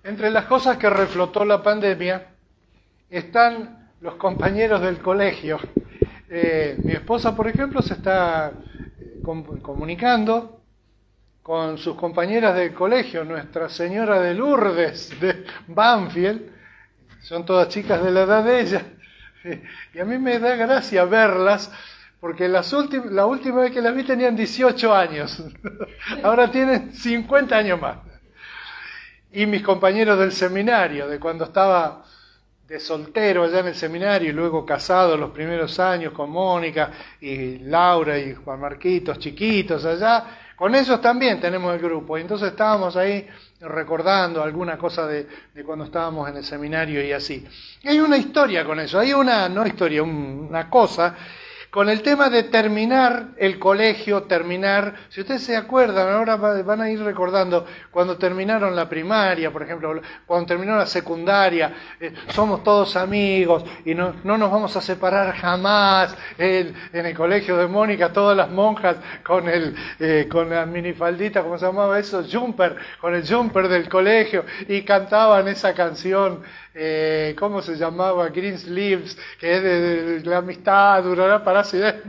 Entre las cosas que reflotó la pandemia están los compañeros del colegio. Mi esposa, por ejemplo, se está comunicando con sus compañeras del colegio, Nuestra Señora de Lourdes de Banfield, son todas chicas de la edad de ella, y a mí me da gracia verlas, porque la última vez que las vi tenían 18 años, ahora tienen 50 años más. Y mis compañeros del seminario, de cuando estaba de soltero allá en el seminario y luego casado los primeros años con Mónica y Laura y Juan Marquitos, chiquitos allá, con esos también tenemos el grupo. Y entonces estábamos ahí recordando alguna cosa de cuando estábamos en el seminario y así. Y hay una historia con eso, hay una cosa con el tema de terminar el colegio, si ustedes se acuerdan, ahora van a ir recordando cuando terminaron la primaria, por ejemplo, cuando terminó la secundaria, somos todos amigos y no nos vamos a separar jamás. En el colegio de Mónica, todas las monjas con la minifaldita, ¿cómo se llamaba eso? Jumper, con el jumper del colegio, y cantaban esa canción. ¿Cómo se llamaba? Greensleeves, que es de la amistad durará para siempre,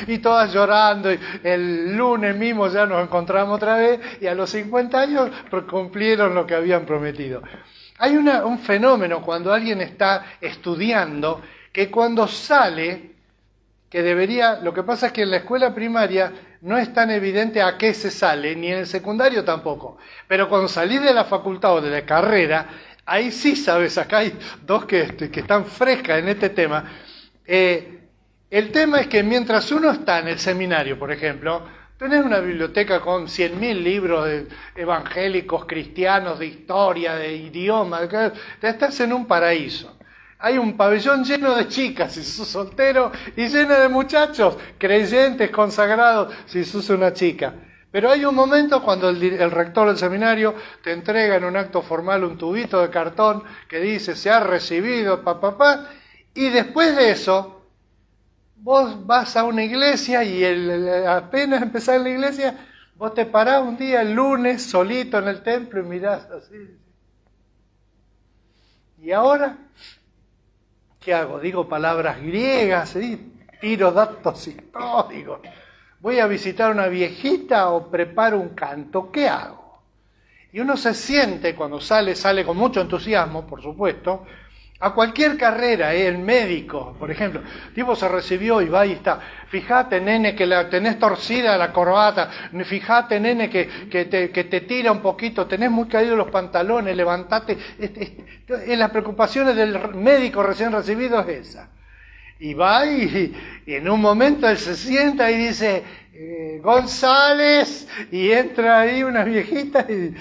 y todas llorando, y el lunes mismo ya nos encontramos otra vez, y a los 50 años cumplieron lo que habían prometido. Hay un fenómeno cuando alguien está estudiando, que cuando sale, lo que pasa es que en la escuela primaria no es tan evidente a qué se sale, ni en el secundario tampoco, pero cuando salís de la facultad o de la carrera, ahí sí sabes, acá hay dos que están frescas en este tema. El tema es que mientras uno está en el seminario, por ejemplo, tenés una biblioteca con 100.000 libros evangélicos, cristianos, de historia, de idioma, estás en un paraíso. Hay un pabellón lleno de chicas si sos soltero y lleno de muchachos, creyentes, consagrados, si sos una chica. Pero hay un momento cuando el rector del seminario te entrega en un acto formal un tubito de cartón que dice se ha recibido, y después de eso vos vas a una iglesia y apenas empezás en la iglesia, vos te parás un día el lunes solito en el templo y mirás así. ¿Y ahora qué hago? Digo palabras griegas, ¿sí? Tiro datos históricos. ¿Voy a visitar a una viejita o preparo un canto? ¿Qué hago? Y uno se siente, cuando sale con mucho entusiasmo, por supuesto, a cualquier carrera, el médico, por ejemplo. El tipo se recibió y va y está. Fíjate, nene, que tenés torcida la corbata. Fíjate, nene, que te tira un poquito. Tenés muy caídos los pantalones, levantate. Las preocupaciones del médico recién recibido es esa. Y va y en un momento él se sienta y dice, González, y entra ahí una viejita y,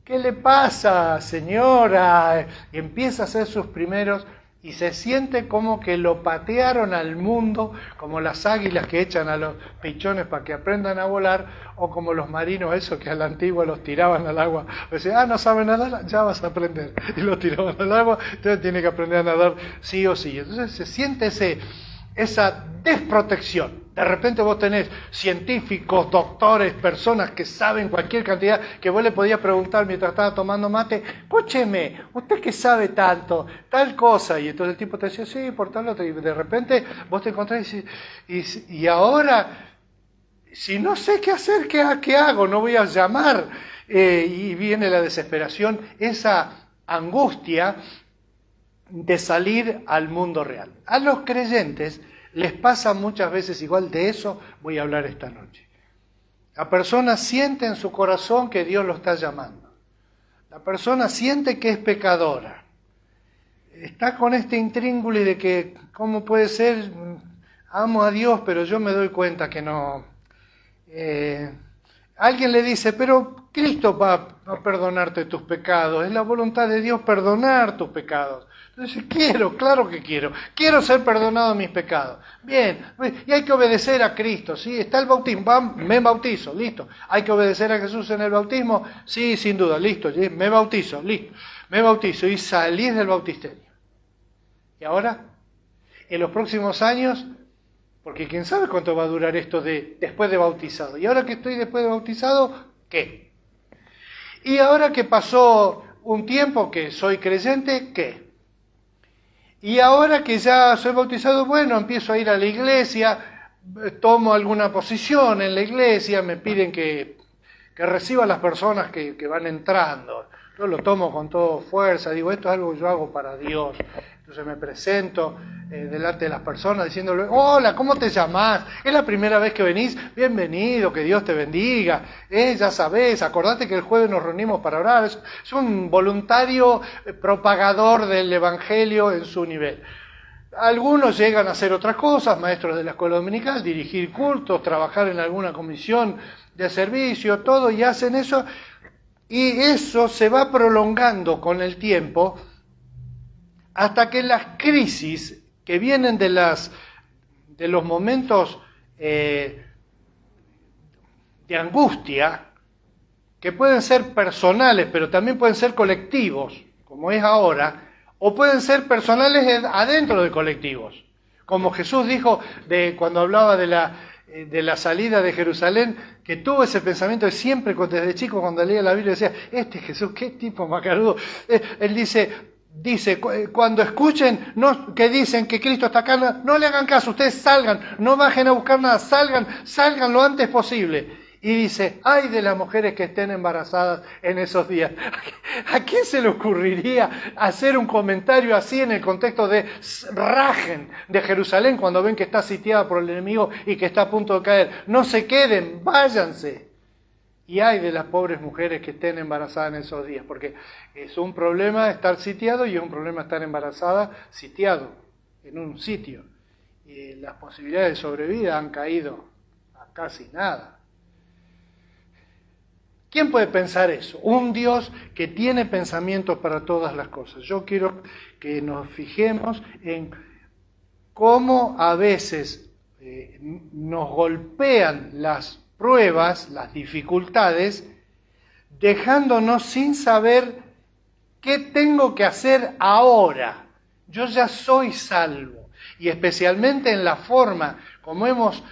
¿qué le pasa, señora? Y empieza a hacer sus primeros y se siente como que lo patearon al mundo, como las águilas que echan a los pichones para que aprendan a volar, o como los marinos esos que a la antigua los tiraban al agua. O sea, no saben nadar, ya vas a aprender. Y los tiraban al agua, entonces tiene que aprender a nadar sí o sí. Entonces se siente esa desprotección. De repente vos tenés científicos, doctores, personas que saben cualquier cantidad, que vos le podías preguntar mientras estaba tomando mate, escúcheme, ¿usted qué sabe tanto? Tal cosa. Y entonces el tipo te decía, sí, por tal otro. Y de repente vos te encontrás y ahora, si no sé qué hacer, ¿qué hago? No voy a llamar. Y viene la desesperación, esa angustia de salir al mundo real. A los creyentes les pasa muchas veces igual, de eso voy a hablar esta noche. La persona siente en su corazón que Dios lo está llamando. La persona siente que es pecadora. Está con este intríngulis de que, ¿cómo puede ser? Amo a Dios, pero yo me doy cuenta que no. Alguien le dice, pero Cristo va a perdonarte tus pecados. Es la voluntad de Dios perdonar tus pecados. Entonces, claro que quiero ser perdonado de mis pecados. Bien, y hay que obedecer a Cristo, ¿sí? Está el bautismo, me bautizo, listo. ¿Hay que obedecer a Jesús en el bautismo? Sí, sin duda, listo, me bautizo, listo. Me bautizo y salís del bautisterio. ¿Y ahora? En los próximos años, porque quién sabe cuánto va a durar esto después de bautizado. ¿Y ahora que estoy después de bautizado, qué? Y ahora que pasó un tiempo que soy creyente, ¿qué? Y ahora que ya soy bautizado, bueno, empiezo a ir a la iglesia, tomo alguna posición en la iglesia, me piden que reciba a las personas que van entrando. Yo lo tomo con toda fuerza, digo, esto es algo que yo hago para Dios. Entonces me presento delante de las personas diciéndole, hola, ¿cómo te llamás? ¿Es la primera vez que venís? Bienvenido, que Dios te bendiga. Ya sabés, acordate que el jueves nos reunimos para orar. Es un voluntario propagador del Evangelio en su nivel. Algunos llegan a hacer otras cosas, maestros de la escuela dominical, dirigir cultos, trabajar en alguna comisión de servicio, todo, y hacen eso. Y eso se va prolongando con el tiempo hasta que las crisis que vienen de los momentos de angustia, que pueden ser personales, pero también pueden ser colectivos, como es ahora, o pueden ser personales adentro de colectivos. Como Jesús dijo cuando hablaba de la salida de Jerusalén, que tuvo ese pensamiento de siempre, desde chico, cuando leía la Biblia, decía, Jesús, qué tipo macarudo. Él dice, cuando escuchen que dicen que Cristo está acá, no le hagan caso, ustedes salgan, no bajen a buscar nada, salgan lo antes posible. Y dice, ay de las mujeres que estén embarazadas en esos días. ¿A quién se le ocurriría hacer un comentario así en el contexto de rajen de Jerusalén cuando ven que está sitiada por el enemigo y que está a punto de caer? No se queden, váyanse. Y ay de las pobres mujeres que estén embarazadas en esos días, porque es un problema estar sitiado y es un problema estar embarazada sitiado en un sitio. Y las posibilidades de sobrevida han caído a casi nada. ¿Quién puede pensar eso? Un Dios que tiene pensamientos para todas las cosas. Yo quiero que nos fijemos en cómo a veces nos golpean las pruebas, las dificultades, dejándonos sin saber qué tengo que hacer ahora. Yo ya soy salvo. Y especialmente en la forma como hemos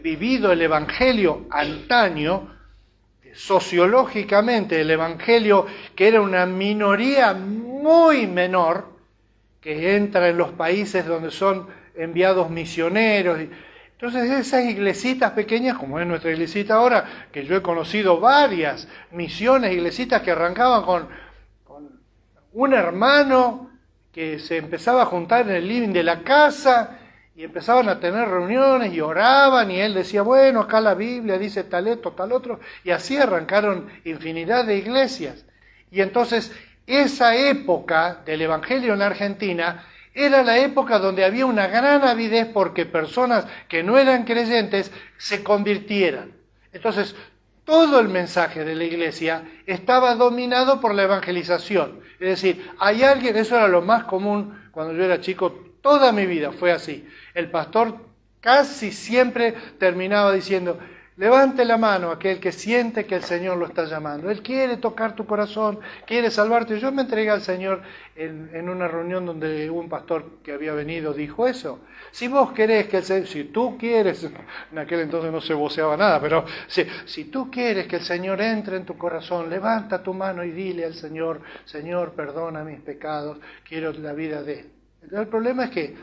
vivido el Evangelio antaño, sociológicamente el Evangelio, que era una minoría muy menor, que entra en los países donde son enviados misioneros. Entonces esas iglesitas pequeñas, como es nuestra iglesita ahora, que yo he conocido varias misiones, iglesitas que arrancaban con un hermano que se empezaba a juntar en el living de la casa, y empezaban a tener reuniones y oraban y él decía, bueno, acá la Biblia dice tal esto, tal otro, y así arrancaron infinidad de iglesias. Y entonces esa época del Evangelio en Argentina era la época donde había una gran avidez porque personas que no eran creyentes se convirtieran. Entonces todo el mensaje de la iglesia estaba dominado por la evangelización. Es decir, hay alguien, eso era lo más común cuando yo era chico, toda mi vida fue así. El pastor casi siempre terminaba diciendo, levante la mano aquel que siente que el Señor lo está llamando. Él quiere tocar tu corazón, quiere salvarte. Yo me entregué al Señor en una reunión donde un pastor que había venido dijo eso. Si vos querés que el Señor, si tú quieres, en aquel entonces no se voceaba nada, pero si tú quieres que el Señor entre en tu corazón, levanta tu mano y dile al Señor, Señor, perdona mis pecados, quiero la vida de él. Entonces el problema es que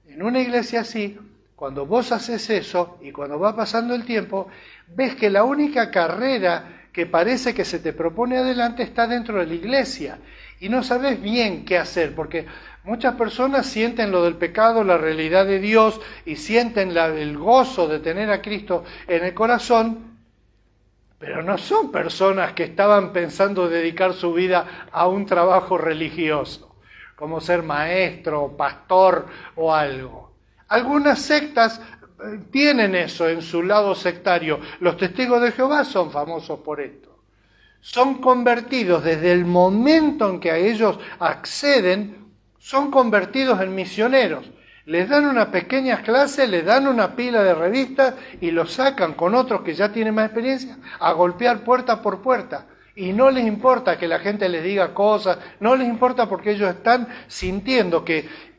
en una iglesia así, cuando vos haces eso y cuando va pasando el tiempo, ves que la única carrera que parece que se te propone adelante está dentro de la iglesia y no sabes bien qué hacer, porque muchas personas sienten lo del pecado, la realidad de Dios y sienten el gozo de tener a Cristo en el corazón, pero no son personas que estaban pensando dedicar su vida a un trabajo religioso, como ser maestro, pastor o algo. Algunas sectas tienen eso en su lado sectario. Los testigos de Jehová son famosos por esto. Son convertidos desde el momento en que a ellos acceden, son convertidos en misioneros. Les dan una pequeña clase, les dan una pila de revistas y los sacan con otros que ya tienen más experiencia a golpear puerta por puerta. Y no les importa que la gente les diga cosas, no les importa porque ellos están sintiendo que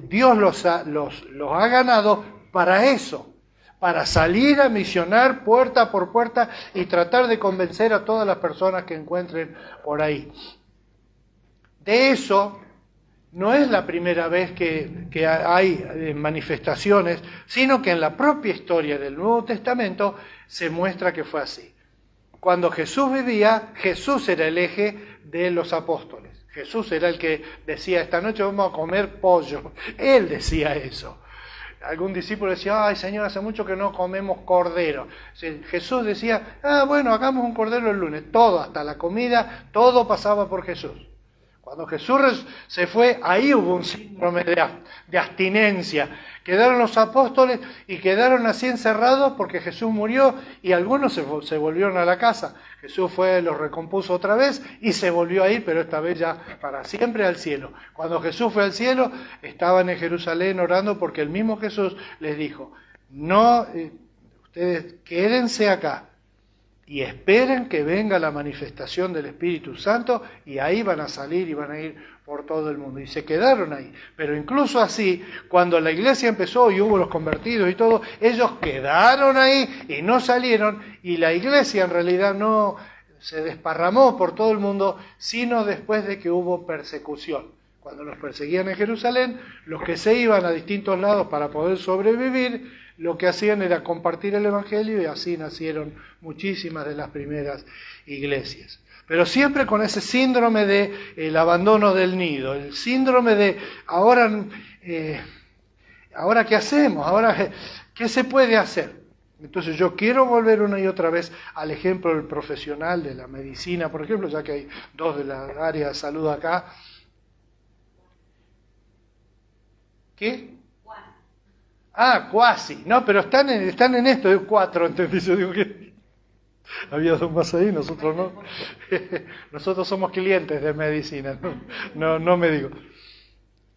Dios los ha ganado para eso, para salir a misionar puerta por puerta y tratar de convencer a todas las personas que encuentren por ahí. De eso no es la primera vez que hay manifestaciones, sino que en la propia historia del Nuevo Testamento se muestra que fue así. Cuando Jesús vivía, Jesús era el eje de los apóstoles. Jesús era el que decía, esta noche vamos a comer pollo. Él decía eso. Algún discípulo decía, ay Señor, hace mucho que no comemos cordero. Jesús decía, bueno, hagamos un cordero el lunes. Todo, hasta la comida, todo pasaba por Jesús. Cuando Jesús se fue, ahí hubo un síndrome de abstinencia. Quedaron los apóstoles y quedaron así encerrados porque Jesús murió y algunos se volvieron a la casa. Jesús fue, los recompuso otra vez y se volvió a ir, pero esta vez ya para siempre al cielo. Cuando Jesús fue al cielo, estaban en Jerusalén orando porque el mismo Jesús les dijo, no, ustedes quédense acá y esperen que venga la manifestación del Espíritu Santo y ahí van a salir y van a ir por todo el mundo. Y se quedaron ahí. Pero incluso así, cuando la iglesia empezó y hubo los convertidos y todo, ellos quedaron ahí y no salieron y la iglesia en realidad no se desparramó por todo el mundo, sino después de que hubo persecución. Cuando los perseguían en Jerusalén, los que se iban a distintos lados para poder sobrevivir, lo que hacían era compartir el Evangelio y así nacieron muchísimas de las primeras iglesias. Pero siempre con ese síndrome de el abandono del nido, el síndrome de ahora ¿qué hacemos? Ahora, ¿qué se puede hacer? Entonces yo quiero volver una y otra vez al ejemplo del profesional de la medicina, por ejemplo, ya que hay dos de la área de salud acá. ¿Qué? Cuasi. No, pero están en esto, de 4, ¿entendés? Yo digo que había 2 más ahí, nosotros no. Nosotros somos clientes de medicina, no médicos.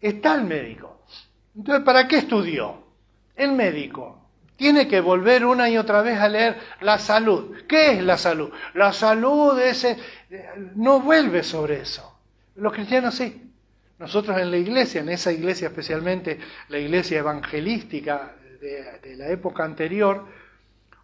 Está el médico. Entonces, ¿para qué estudió? El médico tiene que volver una y otra vez a leer la salud. ¿Qué es la salud? La salud no vuelve sobre eso. Los cristianos sí. Nosotros en la iglesia, en esa iglesia especialmente, la iglesia evangelística de la época anterior,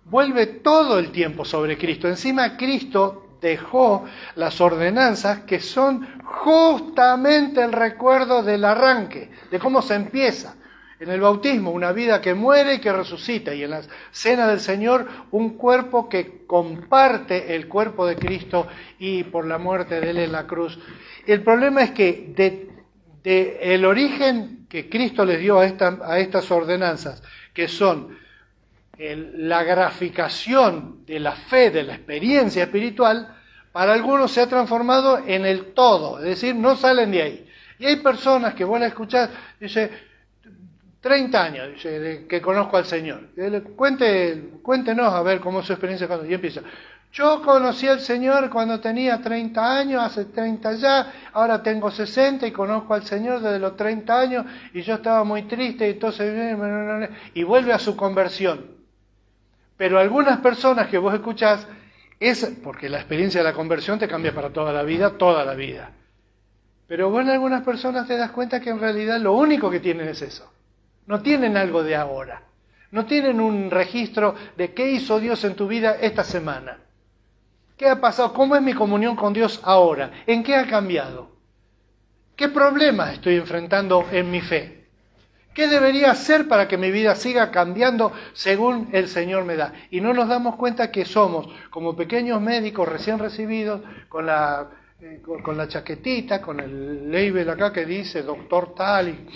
vuelve todo el tiempo sobre Cristo. Encima Cristo dejó las ordenanzas que son justamente el recuerdo del arranque, de cómo se empieza. En el bautismo, una vida que muere y que resucita. Y en la cena del Señor, un cuerpo que comparte el cuerpo de Cristo y por la muerte de Él en la cruz. El problema es que el origen que Cristo les dio a estas ordenanzas, que son la graficación de la fe, de la experiencia espiritual, para algunos se ha transformado en el todo, es decir, no salen de ahí. Y hay personas que vos la escuchás, dice, 30 años, dice, que conozco al Señor. Cuéntenos a ver cómo es su experiencia cuando y empieza. Yo conocí al Señor cuando tenía 30 años, hace 30 ya, ahora tengo 60 y conozco al Señor desde los 30 años y yo estaba muy triste y entonces y vuelve a su conversión. Pero algunas personas que vos escuchás, porque la experiencia de la conversión te cambia para toda la vida. Pero vos en algunas personas te das cuenta que en realidad lo único que tienen es eso. No tienen algo de ahora. No tienen un registro de qué hizo Dios en tu vida esta semana. ¿Qué ha pasado? ¿Cómo es mi comunión con Dios ahora? ¿En qué ha cambiado? ¿Qué problemas estoy enfrentando en mi fe? ¿Qué debería hacer para que mi vida siga cambiando según el Señor me da? Y no nos damos cuenta que somos como pequeños médicos recién recibidos con la chaquetita, con el label acá que dice doctor tal, y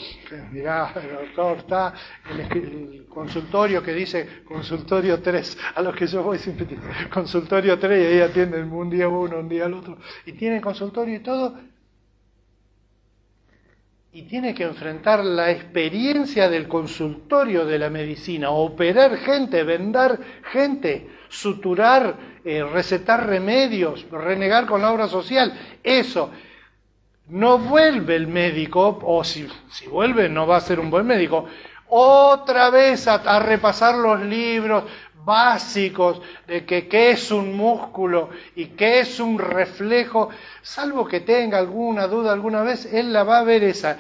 mirá, doctor tal, el consultorio que dice consultorio 3, a los que yo voy siempre digo, consultorio 3, y ahí atienden un día uno, un día al otro, y tienen consultorio y todo, y tiene que enfrentar la experiencia del consultorio de la medicina, operar gente, vendar gente, suturar, recetar remedios, renegar con la obra social. Eso no vuelve el médico, o si vuelve no va a ser un buen médico, otra vez a repasar los libros básicos de qué es un músculo y qué es un reflejo, salvo que tenga alguna duda alguna vez, él la va a ver esa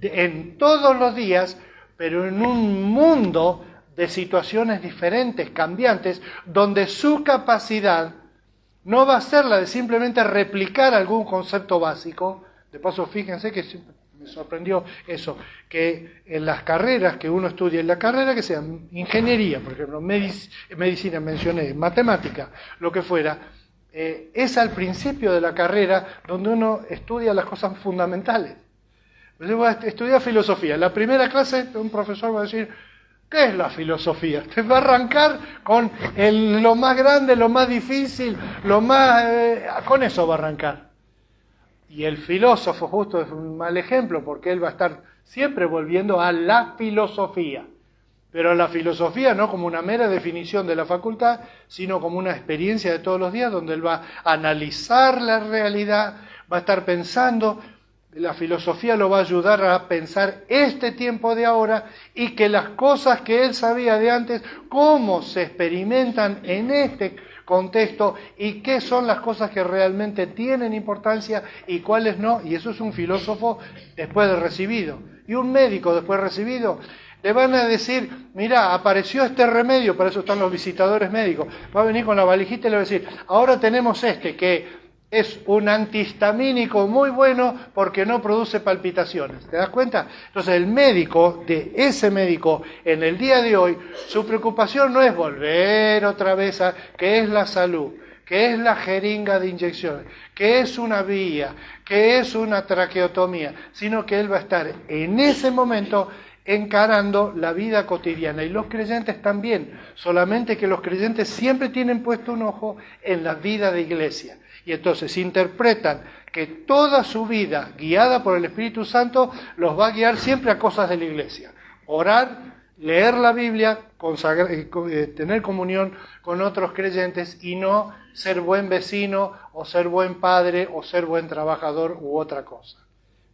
en todos los días, pero en un mundo de situaciones diferentes, cambiantes, donde su capacidad no va a ser la de simplemente replicar algún concepto básico. De paso, fíjense que me sorprendió eso, que en las carreras que uno estudia, en la carrera que sea ingeniería, por ejemplo, medicina, mencioné, matemática, lo que fuera, es al principio de la carrera donde uno estudia las cosas fundamentales. Yo voy a estudiar filosofía. En la primera clase un profesor va a decir, ¿qué es la filosofía? Te va a arrancar con lo más grande, lo más difícil, con eso va a arrancar. Y el filósofo justo es un mal ejemplo, porque él va a estar siempre volviendo a la filosofía. Pero la filosofía no como una mera definición de la facultad, sino como una experiencia de todos los días, donde él va a analizar la realidad, va a estar pensando. La filosofía lo va a ayudar a pensar este tiempo de ahora y que las cosas que él sabía de antes, cómo se experimentan en este contexto y qué son las cosas que realmente tienen importancia y cuáles no. Y eso es un filósofo después de recibido. Y un médico después de recibido, le van a decir, mira, apareció este remedio, para eso están los visitadores médicos. Va a venir con la valijita y le va a decir, ahora tenemos que es un antihistamínico muy bueno porque no produce palpitaciones. ¿Te das cuenta? Entonces el médico, de ese médico, en el día de hoy, su preocupación no es volver otra vez a qué es la salud, qué es la jeringa de inyecciones, qué es una vía, qué es una traqueotomía, sino que él va a estar en ese momento encarando la vida cotidiana. Y los creyentes también, solamente que los creyentes siempre tienen puesto un ojo en la vida de iglesia. Y entonces interpretan que toda su vida, guiada por el Espíritu Santo, los va a guiar siempre a cosas de la iglesia. Orar, leer la Biblia, tener comunión con otros creyentes y no ser buen vecino o ser buen padre o ser buen trabajador u otra cosa.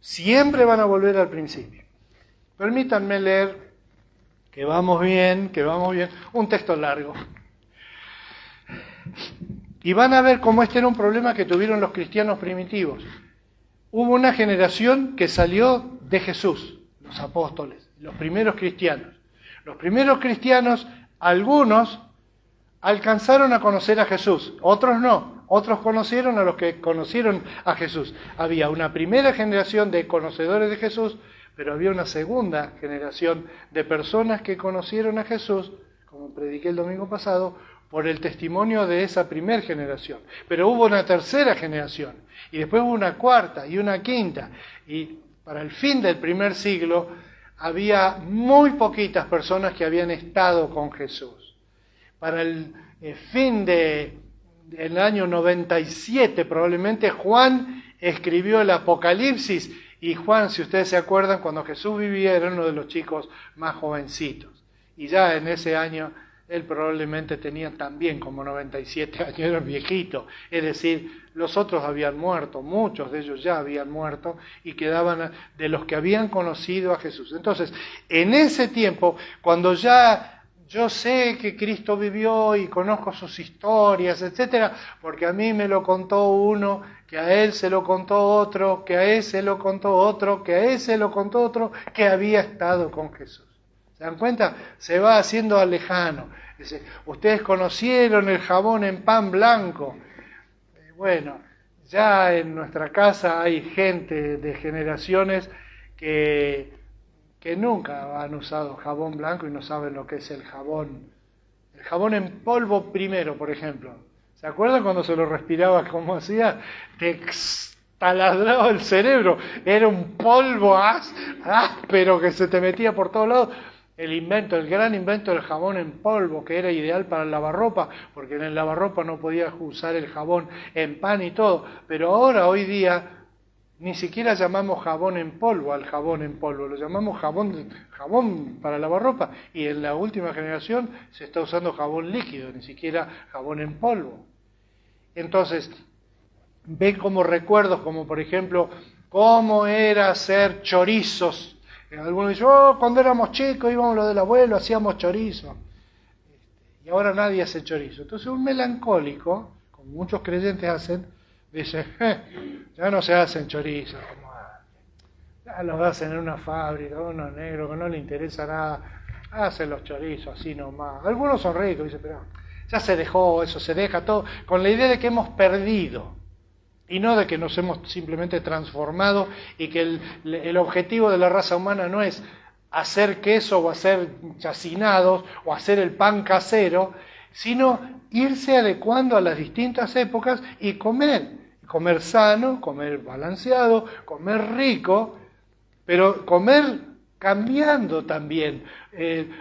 Siempre van a volver al principio. Permítanme leer, que vamos bien, un texto largo. Y van a ver cómo este era un problema que tuvieron los cristianos primitivos. Hubo una generación que salió de Jesús, los apóstoles, los primeros cristianos. Los primeros cristianos, algunos alcanzaron a conocer a Jesús, otros no. Otros conocieron a los que conocieron a Jesús. Había una primera generación de conocedores de Jesús, pero había una segunda generación de personas que conocieron a Jesús, como prediqué el domingo pasado, por el testimonio de esa primera generación. Pero hubo una tercera generación, y después hubo una cuarta y una quinta, y para el fin del primer siglo había muy poquitas personas que habían estado con Jesús. Para el fin del año 97 probablemente Juan escribió el Apocalipsis, y Juan, si ustedes se acuerdan, cuando Jesús vivía era uno de los chicos más jovencitos, y ya en ese año él probablemente tenía también como 97 años, era viejito, es decir, los otros habían muerto, muchos de ellos ya habían muerto y quedaban de los que habían conocido a Jesús. Entonces, en ese tiempo, cuando ya yo sé que Cristo vivió y conozco sus historias, etcétera, porque a mí me lo contó uno, que a él se lo contó otro, que a ese lo contó otro, que a ese lo contó otro, que había estado con Jesús. ¿Se dan cuenta? Se va haciendo lejano. Dice, ustedes conocieron el jabón en pan blanco. Bueno, ya en nuestra casa hay gente de generaciones que nunca han usado jabón blanco y no saben lo que es el jabón. El jabón en polvo primero, por ejemplo. ¿Se acuerdan cuando se lo respiraba como hacía? Te taladraba el cerebro. Era un polvo áspero que se te metía por todos lados. El gran invento del jabón en polvo, que era ideal para el lavarropa, porque en el lavarropa no podías usar el jabón en pan y todo. Pero ahora, hoy día, ni siquiera llamamos jabón en polvo al jabón en polvo, lo llamamos jabón para lavarropa. Y en la última generación se está usando jabón líquido, ni siquiera jabón en polvo. Entonces, ven como recuerdos, como por ejemplo, cómo era hacer chorizos. Algunos dicen, cuando éramos chicos íbamos lo del abuelo, hacíamos chorizo. Y ahora nadie hace chorizo. Entonces un melancólico, como muchos creyentes hacen, dice, ya no se hacen chorizos como antes. Ya los hacen en una fábrica, unos negros que no le interesa nada. hacen los chorizos así nomás. Algunos son ricos, dice, pero ya se dejó eso, se deja todo, con la idea de que hemos perdido. Y no de que nos hemos simplemente transformado y que el objetivo de la raza humana no es hacer queso o hacer chacinados o hacer el pan casero, sino irse adecuando a las distintas épocas y comer sano, comer balanceado, comer rico, pero comer cambiando también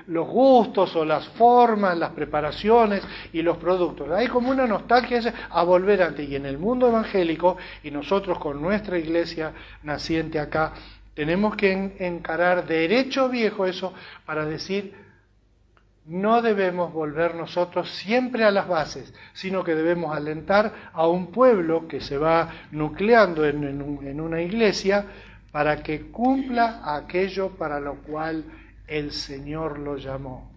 los gustos o las formas, las preparaciones y los productos. Hay como una nostalgia a volver antes. Y en el mundo evangélico, y nosotros con nuestra iglesia naciente acá, tenemos que encarar derecho viejo eso para decir, no debemos volver nosotros siempre a las bases, sino que debemos alentar a un pueblo que se va nucleando en una iglesia para que cumpla aquello para lo cual el Señor lo llamó.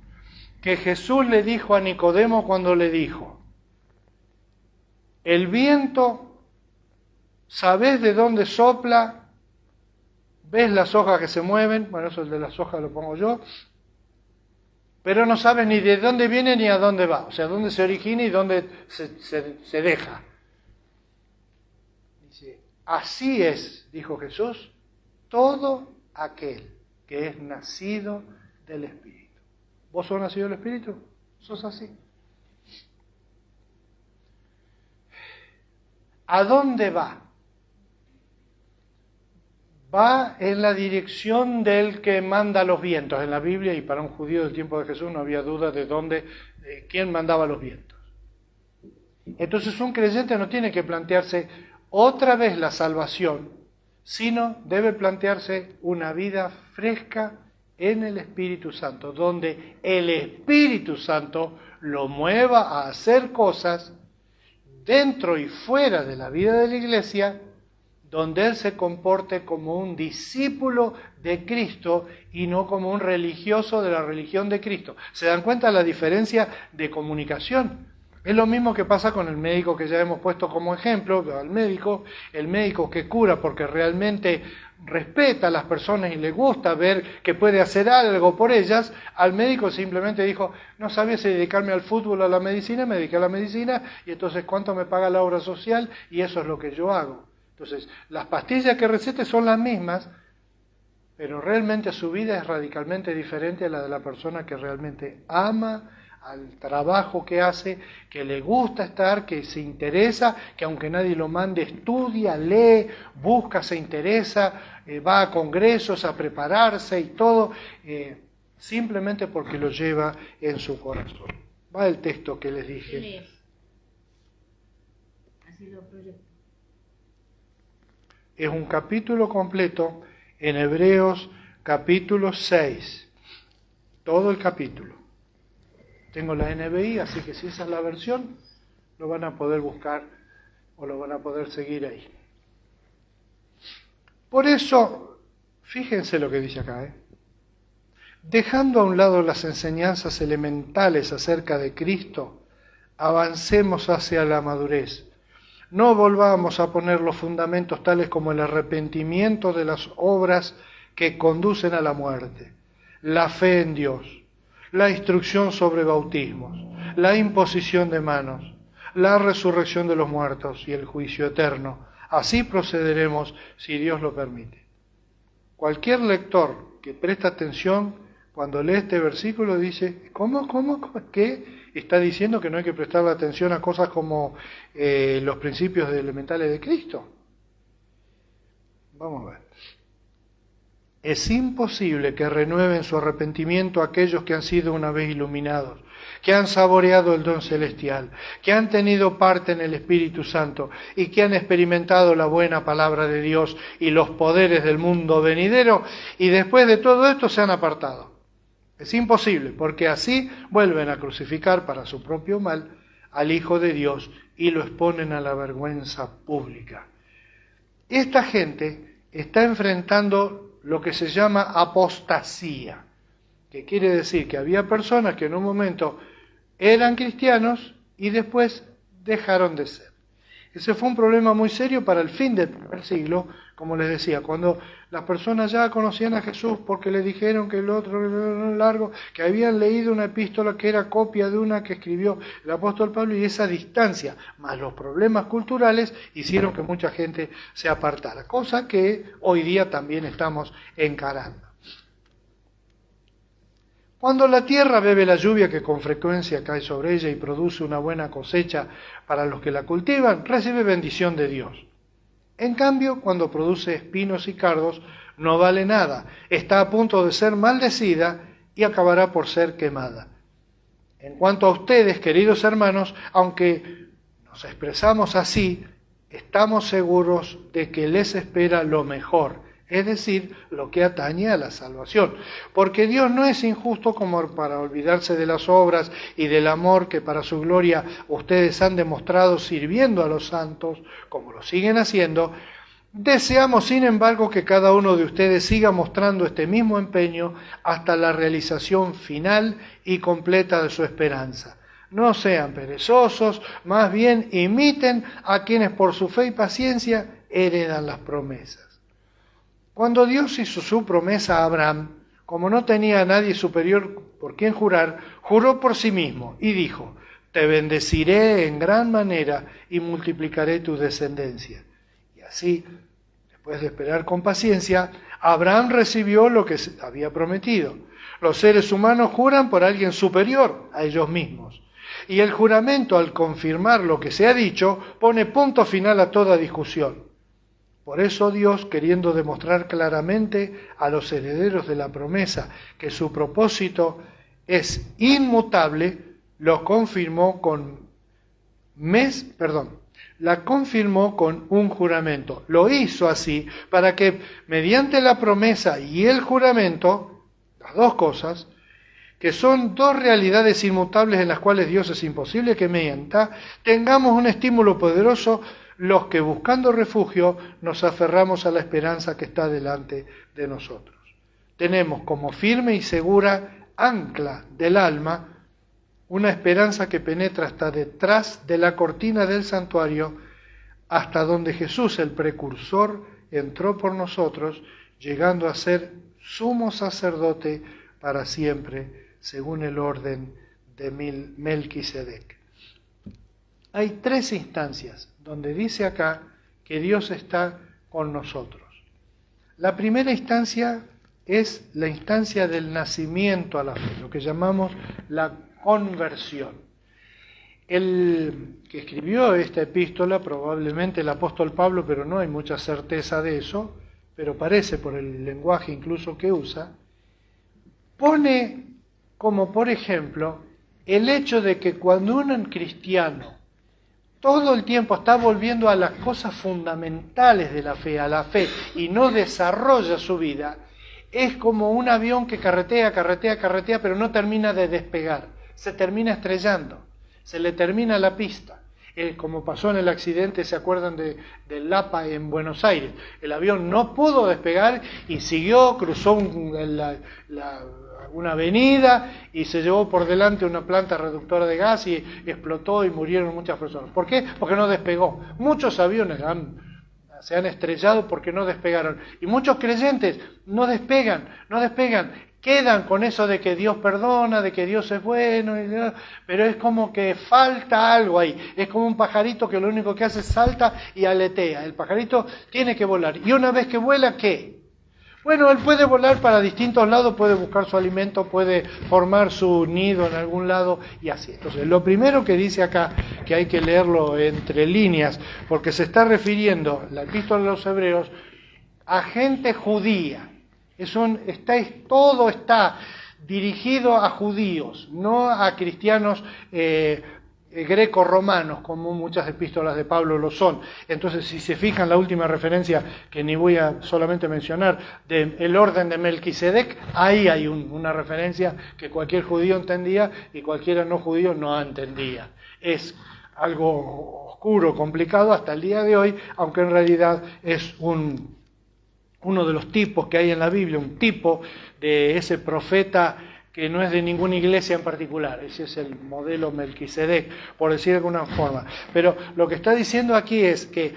Que Jesús le dijo a Nicodemo cuando le dijo, el viento, ¿sabés de dónde sopla? ¿Ves las hojas que se mueven? Bueno, eso de las hojas lo pongo yo. Pero no sabes ni de dónde viene ni a dónde va. O sea, dónde se origina y dónde se deja. Dice, así es, dijo Jesús, todo aquel que es nacido del Espíritu. ¿Vos sos nacido del Espíritu? ¿Sos así? ¿A dónde va? Va en la dirección del que manda los vientos en la Biblia, y para un judío del tiempo de Jesús no había duda de quién mandaba los vientos. Entonces un creyente no tiene que plantearse otra vez la salvación, sino debe plantearse una vida fresca en el Espíritu Santo, donde el Espíritu Santo lo mueva a hacer cosas dentro y fuera de la vida de la iglesia, donde él se comporte como un discípulo de Cristo y no como un religioso de la religión de Cristo. ¿Se dan cuenta de la diferencia de comunicación? Es lo mismo que pasa con el médico que ya hemos puesto como ejemplo, el médico que cura porque realmente respeta a las personas y le gusta ver que puede hacer algo por ellas. Al médico simplemente dijo, no sabía si dedicarme al fútbol o a la medicina, me dediqué a la medicina y entonces ¿cuánto me paga la obra social? Y eso es lo que yo hago. Entonces, las pastillas que recete son las mismas, pero realmente su vida es radicalmente diferente a la de la persona que realmente ama al trabajo que hace, que le gusta estar, que se interesa, que aunque nadie lo mande, estudia, lee, busca, se interesa, va a congresos a prepararse y todo, simplemente porque lo lleva en su corazón. Va el texto que les dije. Así lo proyecto. Es un capítulo completo en Hebreos capítulo 6, todo el capítulo. Tengo la NBI, así que si esa es la versión, lo van a poder buscar o lo van a poder seguir ahí. Por eso, fíjense lo que dice acá, dejando a un lado las enseñanzas elementales acerca de Cristo, avancemos hacia la madurez. No volvamos a poner los fundamentos tales como el arrepentimiento de las obras que conducen a la muerte, la fe en Dios, la instrucción sobre bautismos, la imposición de manos, la resurrección de los muertos y el juicio eterno. Así procederemos si Dios lo permite. Cualquier lector que presta atención cuando lee este versículo dice, ¿cómo? ¿Qué? Está diciendo que no hay que prestarle atención a cosas como los principios elementales de Cristo. Vamos a ver. Es imposible que renueven su arrepentimiento aquellos que han sido una vez iluminados, que han saboreado el don celestial, que han tenido parte en el Espíritu Santo y que han experimentado la buena palabra de Dios y los poderes del mundo venidero, y después de todo esto se han apartado. Es imposible, porque así vuelven a crucificar para su propio mal al Hijo de Dios y lo exponen a la vergüenza pública. Esta gente está enfrentando lo que se llama apostasía, que quiere decir que había personas que en un momento eran cristianos y después dejaron de ser. Ese fue un problema muy serio para el fin del primer siglo, como les decía, cuando las personas ya conocían a Jesús porque le dijeron que el otro largo, que habían leído una epístola que era copia de una que escribió el apóstol Pablo, y esa distancia, más los problemas culturales, hicieron que mucha gente se apartara, cosa que hoy día también estamos encarando. Cuando la tierra bebe la lluvia que con frecuencia cae sobre ella y produce una buena cosecha para los que la cultivan, recibe bendición de Dios. En cambio, cuando produce espinos y cardos, no vale nada, está a punto de ser maldecida y acabará por ser quemada. En cuanto a ustedes, queridos hermanos, aunque nos expresamos así, estamos seguros de que les espera lo mejor, es decir, lo que atañe a la salvación. Porque Dios no es injusto como para olvidarse de las obras y del amor que para su gloria ustedes han demostrado sirviendo a los santos, como lo siguen haciendo. Deseamos, sin embargo, que cada uno de ustedes siga mostrando este mismo empeño hasta la realización final y completa de su esperanza. No sean perezosos, más bien imiten a quienes por su fe y paciencia heredan las promesas. Cuando Dios hizo su promesa a Abraham, como no tenía a nadie superior por quien jurar, juró por sí mismo y dijo: te bendeciré en gran manera y multiplicaré tu descendencia. Y así, después de esperar con paciencia, Abraham recibió lo que había prometido. Los seres humanos juran por alguien superior a ellos mismos. Y el juramento, al confirmar lo que se ha dicho, pone punto final a toda discusión. Por eso Dios, queriendo demostrar claramente a los herederos de la promesa que su propósito es inmutable, la confirmó con un juramento. Lo hizo así para que, mediante la promesa y el juramento, las dos cosas, que son dos realidades inmutables en las cuales Dios es imposible que mienta, tengamos un estímulo poderoso los que buscando refugio nos aferramos a la esperanza que está delante de nosotros. Tenemos como firme y segura ancla del alma una esperanza que penetra hasta detrás de la cortina del santuario, hasta donde Jesús, el precursor, entró por nosotros, llegando a ser sumo sacerdote para siempre, según el orden de Melquisedec. Hay tres instancias donde dice acá que Dios está con nosotros. La primera instancia es la instancia del nacimiento a la fe, lo que llamamos la conversión. El que escribió esta epístola, probablemente el apóstol Pablo, pero no hay mucha certeza de eso, pero parece por el lenguaje incluso que usa, pone como por ejemplo el hecho de que cuando un cristiano todo el tiempo está volviendo a las cosas fundamentales de la fe, a la fe, y no desarrolla su vida, es como un avión que carretea, pero no termina de despegar, se termina estrellando, se le termina la pista. Como pasó en el accidente, ¿se acuerdan del Lapa en Buenos Aires? El avión no pudo despegar y siguió, cruzó una avenida y se llevó por delante una planta reductora de gas y explotó y murieron muchas personas. ¿Por qué? Porque no despegó. Muchos aviones se han estrellado porque no despegaron. Y muchos creyentes no despegan, quedan con eso de que Dios perdona, de que Dios es bueno, pero es como que falta algo ahí. Es como un pajarito que lo único que hace es salta y aletea. El pajarito tiene que volar. Y una vez que vuela, ¿qué? Bueno, él puede volar para distintos lados, puede buscar su alimento, puede formar su nido en algún lado y así. Entonces, lo primero que dice acá, que hay que leerlo entre líneas, porque se está refiriendo, la epístola de los Hebreos, a gente judía. Todo está dirigido a judíos, no a cristianos greco-romanos, como muchas epístolas de Pablo lo son. Entonces, si se fijan, la última referencia, que ni voy a solamente mencionar, del orden de Melquisedec, ahí hay una referencia que cualquier judío entendía y cualquiera no judío no entendía. Es algo oscuro, complicado hasta el día de hoy, aunque en realidad es uno de los tipos que hay en la Biblia, un tipo de ese profeta que no es de ninguna iglesia en particular. Ese es el modelo Melquisedec, por decir de alguna forma. Pero lo que está diciendo aquí es que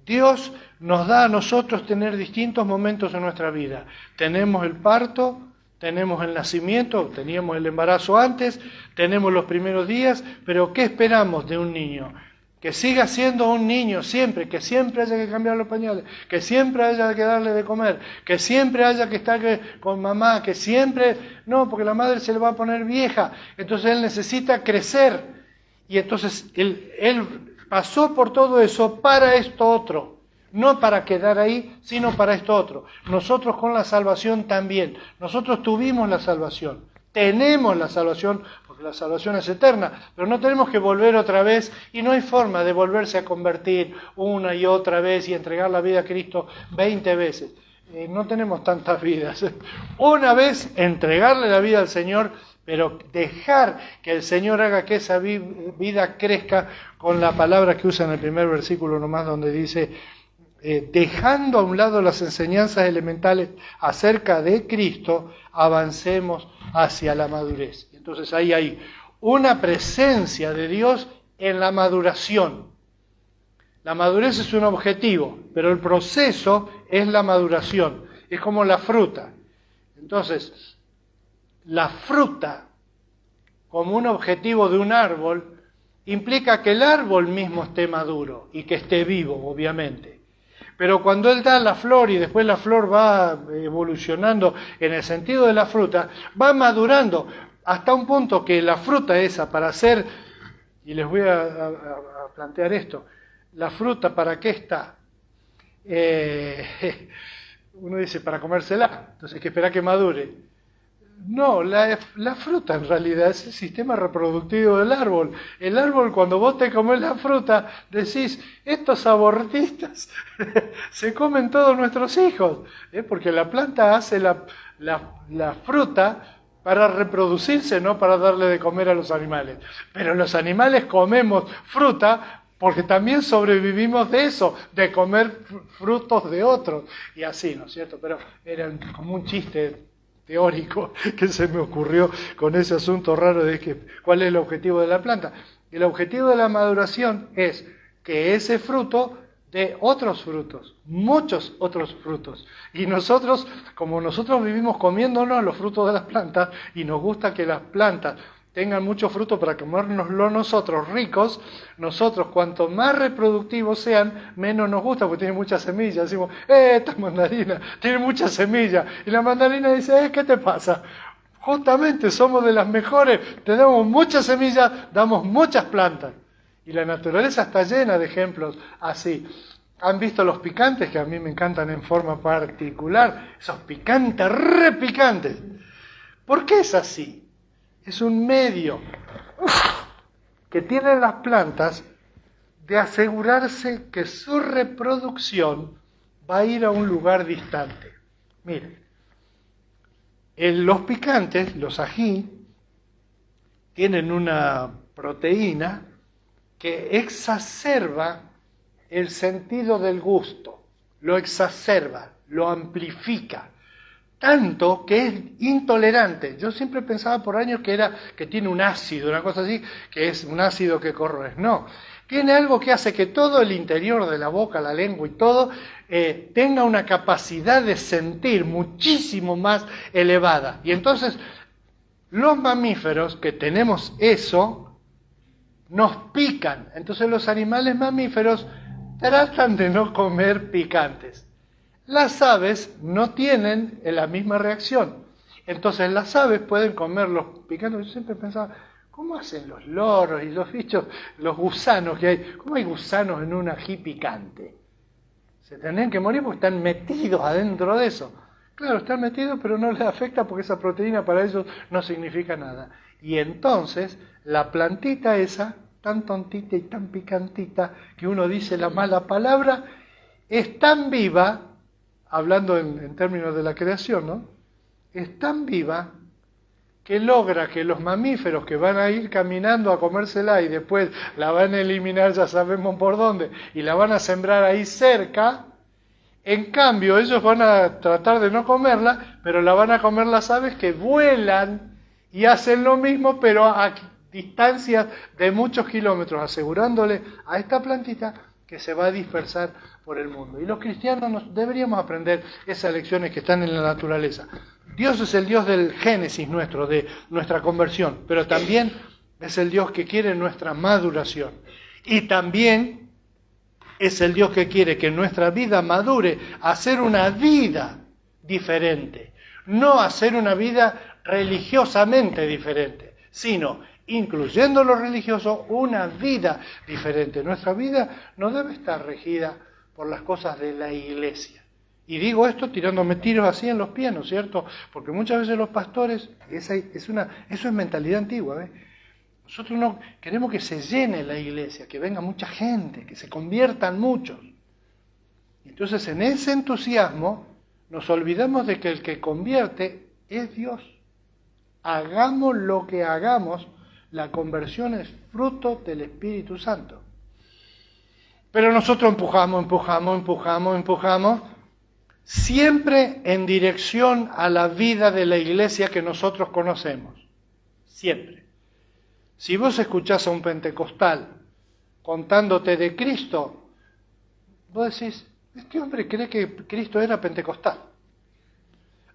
Dios nos da a nosotros tener distintos momentos en nuestra vida. Tenemos el parto, tenemos el nacimiento, teníamos el embarazo antes, tenemos los primeros días, pero ¿qué esperamos de un niño? Que siga siendo un niño siempre, que siempre haya que cambiar los pañales, que siempre haya que darle de comer, que siempre haya que estar con mamá, que siempre... No, porque la madre se le va a poner vieja, entonces él necesita crecer. Y entonces él pasó por todo eso para esto otro, no para quedar ahí, sino para esto otro. Nosotros con la salvación también, nosotros tuvimos la salvación, tenemos la salvación, porque la salvación es eterna, pero no tenemos que volver otra vez, y no hay forma de volverse a convertir una y otra vez y entregar la vida a Cristo 20 veces. No tenemos tantas vidas. Una vez entregarle la vida al Señor, pero dejar que el Señor haga que esa vida crezca con la palabra que usa en el primer versículo nomás, donde dice, dejando a un lado las enseñanzas elementales acerca de Cristo, avancemos hacia la madurez. Entonces ahí hay una presencia de Dios en la maduración. La madurez es un objetivo, pero el proceso es la maduración. Es como la fruta. Entonces, la fruta, como un objetivo de un árbol, implica que el árbol mismo esté maduro y que esté vivo, obviamente. Pero cuando él da la flor y después la flor va evolucionando en el sentido de la fruta, va madurando hasta un punto que la fruta esa para hacer, y les voy a plantear esto, la fruta ¿para qué está? Uno dice para comérsela, entonces hay que esperar que madure. No, la fruta en realidad es el sistema reproductivo del árbol. El árbol, cuando vos te comés la fruta, decís, estos abortistas se comen todos nuestros hijos, porque la planta hace la fruta para reproducirse, no para darle de comer a los animales. Pero los animales comemos fruta porque también sobrevivimos de eso, de comer frutos de otros. Y así, ¿no es cierto? Pero era como un chiste teórico que se me ocurrió con ese asunto raro de que cuál es el objetivo de la planta. El objetivo de la maduración es que ese fruto dé otros frutos, muchos otros frutos. Y nosotros, como nosotros vivimos comiéndonos los frutos de las plantas y nos gusta que las plantas tengan mucho fruto para comérnoslo nosotros ricos, nosotros cuanto más reproductivos sean, menos nos gusta porque tiene muchas semillas. Decimos, esta mandarina tiene muchas semillas. Y la mandarina dice, ¿qué te pasa? Justamente somos de las mejores, tenemos muchas semillas, damos muchas plantas. Y la naturaleza está llena de ejemplos así. ¿Han visto los picantes? Que a mí me encantan en forma particular. Esos picantes, repicantes. ¿Por qué es así? Es un medio que tienen las plantas de asegurarse que su reproducción va a ir a un lugar distante. Miren, los picantes, los ají, tienen una proteína que exacerba el sentido del gusto, lo exacerba, lo amplifica. Tanto que es intolerante. Yo siempre pensaba por años que tiene un ácido, una cosa así, que es un ácido que corroe. No, tiene algo que hace que todo el interior de la boca, la lengua y todo, tenga una capacidad de sentir muchísimo más elevada. Y entonces, los mamíferos que tenemos eso, nos pican. Entonces los animales mamíferos tratan de no comer picantes. Las aves no tienen la misma reacción. Entonces las aves pueden comer los picantes. Yo siempre pensaba, ¿cómo hacen los loros y los bichos, los gusanos que hay? ¿Cómo hay gusanos en un ají picante? Se tendrían que morir porque están metidos adentro de eso. Claro, están metidos, pero no les afecta porque esa proteína para ellos no significa nada. Y entonces la plantita esa, tan tontita y tan picantita, que uno dice la mala palabra, es tan viva, hablando en términos de la creación, ¿no? Es tan viva que logra que los mamíferos que van a ir caminando a comérsela y después la van a eliminar, ya sabemos por dónde, y la van a sembrar ahí cerca, en cambio ellos van a tratar de no comerla, pero la van a comer las aves que vuelan y hacen lo mismo, pero a distancias de muchos kilómetros, asegurándole a esta plantita que se va a dispersar por el mundo. Y los cristianos deberíamos aprender esas lecciones que están en la naturaleza. Dios es el Dios del génesis nuestro, de nuestra conversión, pero también es el Dios que quiere nuestra maduración. Y también es el Dios que quiere que nuestra vida madure a hacer una vida diferente, no hacer una vida religiosamente diferente, sino, incluyendo lo religioso, una vida diferente. Nuestra vida no debe estar regida por las cosas de la iglesia. Y digo esto tirándome tiros así en los pies, ¿no es cierto? Porque muchas veces los pastores, eso es mentalidad antigua, ¿ves? Nosotros no queremos que se llene la iglesia, que venga mucha gente, que se conviertan muchos. Entonces, en ese entusiasmo, nos olvidamos de que el que convierte es Dios. Hagamos lo que hagamos, la conversión es fruto del Espíritu Santo. Pero nosotros empujamos, siempre en dirección a la vida de la iglesia que nosotros conocemos. Siempre. Si vos escuchás a un pentecostal contándote de Cristo, vos decís, este hombre cree que Cristo era pentecostal.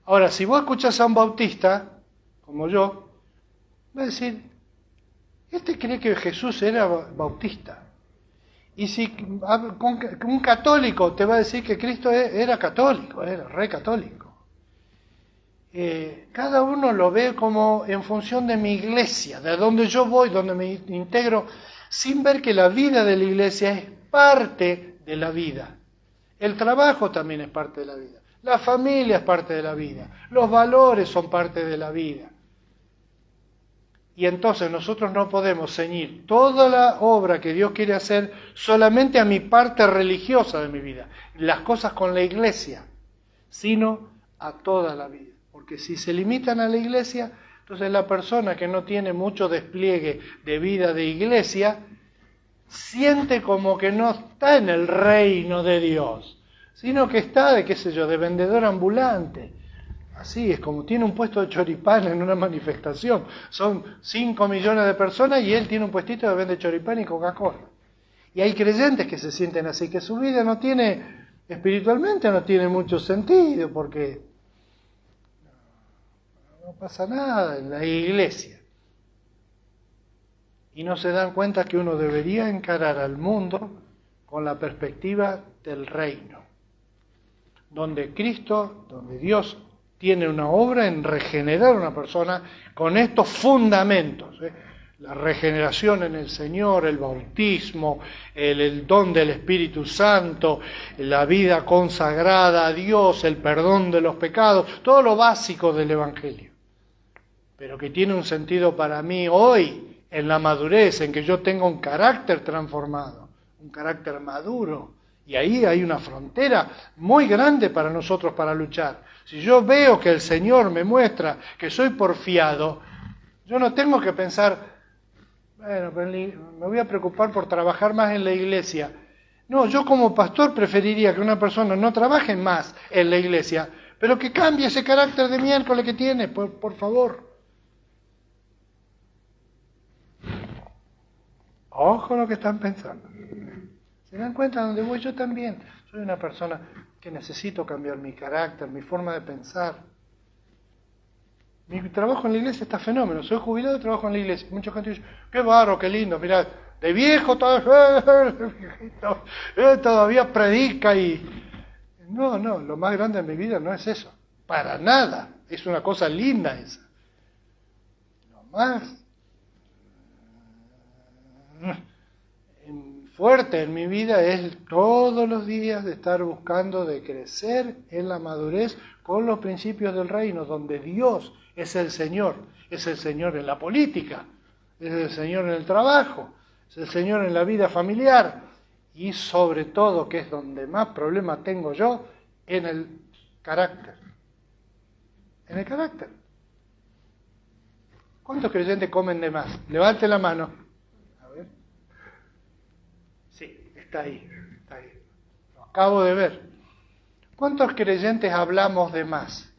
Ahora, si vos escuchás a un bautista, como yo, vas a decir, este cree que Jesús era bautista. Y si un católico te va a decir que Cristo era católico, era re católico. Cada uno lo ve como en función de mi iglesia, de donde yo voy, donde me integro, sin ver que la vida de la iglesia es parte de la vida. El trabajo también es parte de la vida. La familia es parte de la vida. Los valores son parte de la vida. Y entonces nosotros no podemos ceñir toda la obra que Dios quiere hacer solamente a mi parte religiosa de mi vida, las cosas con la iglesia, sino a toda la vida. Porque si se limitan a la iglesia, entonces la persona que no tiene mucho despliegue de vida de iglesia, siente como que no está en el reino de Dios, sino que está de vendedor ambulante. Así es, como tiene un puesto de choripán en una manifestación. Son 5 millones de personas y él tiene un puestito de vende choripán y Coca-Cola. Y hay creyentes que se sienten así, que su vida no tiene, espiritualmente no tiene mucho sentido, porque no pasa nada en la iglesia. Y no se dan cuenta que uno debería encarar al mundo con la perspectiva del reino, donde Cristo, donde Dios tiene una obra en regenerar a una persona con estos fundamentos. La regeneración en el Señor, el bautismo, el don del Espíritu Santo, la vida consagrada a Dios, el perdón de los pecados, todo lo básico del Evangelio. Pero que tiene un sentido para mí hoy, en la madurez, en que yo tenga un carácter transformado, un carácter maduro. Y ahí hay una frontera muy grande para nosotros para luchar. Si yo veo que el Señor me muestra que soy porfiado, yo no tengo que pensar, bueno, me voy a preocupar por trabajar más en la iglesia. No, yo como pastor preferiría que una persona no trabaje más en la iglesia, pero que cambie ese carácter de miércoles que tiene, por favor. Ojo lo que están pensando. ¿Se dan cuenta dónde voy? Yo también soy una persona que necesito cambiar mi carácter, mi forma de pensar. Mi trabajo en la iglesia está fenómeno. Soy jubilado y trabajo en la iglesia. Mucha gente dice, qué barro, qué lindo, mirá, de viejo todavía predica y... No, lo más grande de mi vida no es eso. Para nada. Es una cosa linda esa. Lo más fuerte en mi vida es todos los días de estar buscando de crecer en la madurez con los principios del reino, donde Dios es el Señor en la política, es el Señor en el trabajo, es el Señor en la vida familiar y sobre todo, que es donde más problemas tengo yo, en el carácter. En el carácter. ¿Cuántos creyentes comen de más? Levante la mano. Está ahí. Lo acabo de ver. ¿Cuántos creyentes hablamos de más?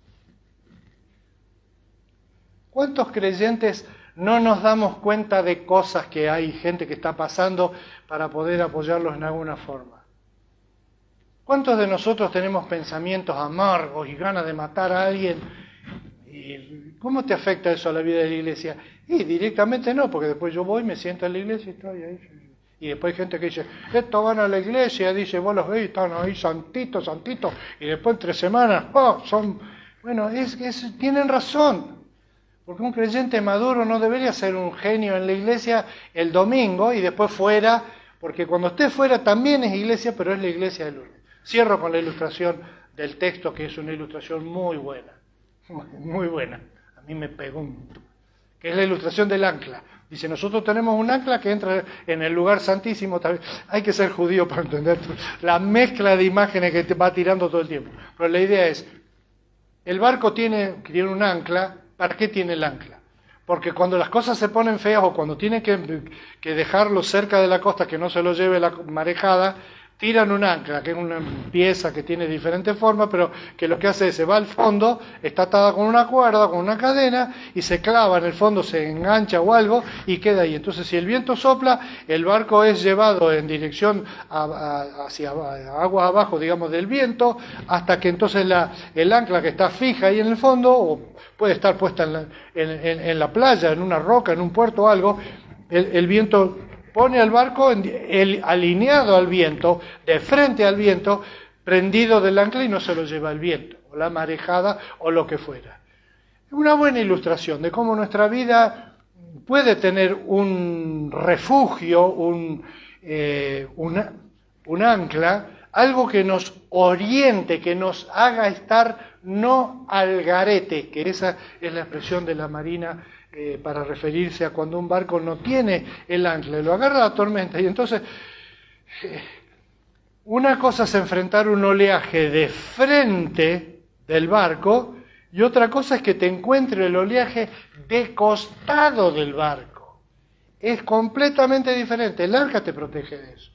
¿Cuántos creyentes no nos damos cuenta de cosas que hay gente que está pasando para poder apoyarlos en alguna forma? ¿Cuántos de nosotros tenemos pensamientos amargos y ganas de matar a alguien? ¿Y cómo te afecta eso a la vida de la iglesia? Y directamente no, porque después yo voy, me siento en la iglesia y estoy ahí. Y después hay gente que dice, estos van a la iglesia, dice, vos los veis, están ahí santitos, santitos, y después en 3 semanas, son... Bueno, tienen razón, porque un creyente maduro no debería ser un genio en la iglesia el domingo y después fuera, porque cuando esté fuera también es iglesia, pero es la iglesia de Lourdes. Cierro con la ilustración del texto, que es una ilustración muy buena, a mí me pegó que es la ilustración del ancla. Dice, nosotros tenemos un ancla que entra en el lugar santísimo. Hay que ser judío para entender la mezcla de imágenes que te va tirando todo el tiempo. Pero la idea es, el barco tiene un ancla. ¿Para qué tiene el ancla? Porque cuando las cosas se ponen feas o cuando tiene que dejarlo cerca de la costa, que no se lo lleve la marejada, tiran un ancla, que es una pieza que tiene diferentes formas, pero que lo que hace es, se va al fondo, está atada con una cuerda, con una cadena, y se clava en el fondo, se engancha o algo, y queda ahí. Entonces, si el viento sopla, el barco es llevado en dirección hacia aguas abajo, digamos, del viento, hasta que entonces el ancla que está fija ahí en el fondo, o puede estar puesta en la playa, en una roca, en un puerto o algo, el viento pone al barco alineado al viento, de frente al viento, prendido del ancla y no se lo lleva el viento, o la marejada, o lo que fuera. Una buena ilustración de cómo nuestra vida puede tener un refugio, un ancla, algo que nos oriente, que nos haga estar no al garete, que esa es la expresión de la Marina para referirse a cuando un barco no tiene el ancla, lo agarra la tormenta y entonces una cosa es enfrentar un oleaje de frente del barco y otra cosa es que te encuentre el oleaje de costado del barco. Es completamente diferente, el ancla te protege de eso.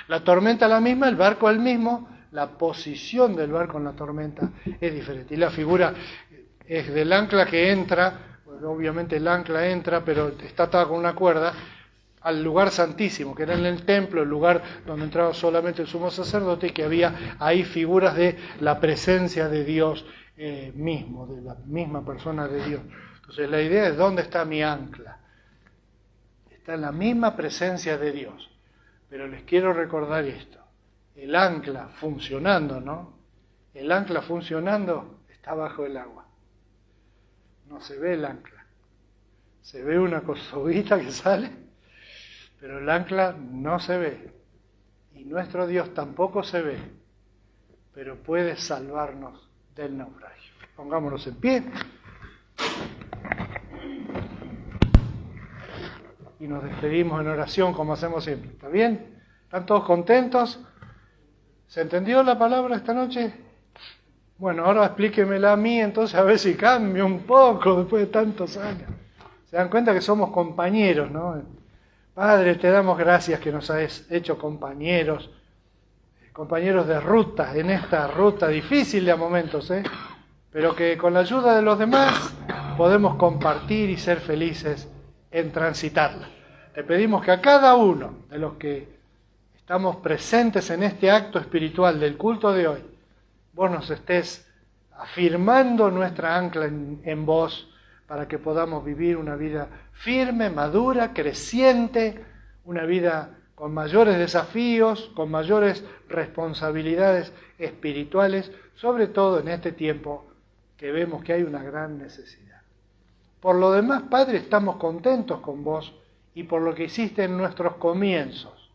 La tormenta es la misma, el barco es el mismo, la posición del barco en la tormenta es diferente. Y la figura es del ancla que entra. Obviamente el ancla entra, pero está atada con una cuerda al lugar santísimo, que era en el templo, el lugar donde entraba solamente el sumo sacerdote, y que había ahí figuras de la presencia de Dios mismo, de la misma persona de Dios. Entonces la idea es, ¿dónde está mi ancla? Está en la misma presencia de Dios. Pero les quiero recordar esto, el ancla funcionando, ¿no? El ancla funcionando está bajo el agua. No se ve el ancla, se ve una cosovita que sale, pero el ancla no se ve, y nuestro Dios tampoco se ve, pero puede salvarnos del naufragio. Pongámonos en pie y nos despedimos en oración como hacemos siempre. ¿Está bien? ¿Están todos contentos? ¿Se entendió la palabra esta noche? Bueno, ahora explíquemela a mí, entonces a ver si cambio un poco después de tantos años. Se dan cuenta que somos compañeros, ¿no? Padre, te damos gracias que nos has hecho compañeros de ruta, en esta ruta difícil de a momentos, pero que con la ayuda de los demás podemos compartir y ser felices en transitarla. Te pedimos que a cada uno de los que estamos presentes en este acto espiritual del culto de hoy, vos nos estés afirmando nuestra ancla en vos para que podamos vivir una vida firme, madura, creciente, una vida con mayores desafíos, con mayores responsabilidades espirituales, sobre todo en este tiempo que vemos que hay una gran necesidad. Por lo demás, Padre, estamos contentos con vos y por lo que hiciste en nuestros comienzos,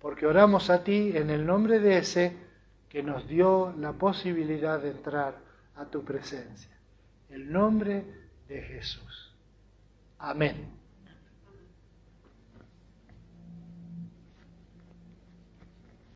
porque oramos a ti en el nombre de ese que nos dio la posibilidad de entrar a tu presencia. El nombre de Jesús. Amén.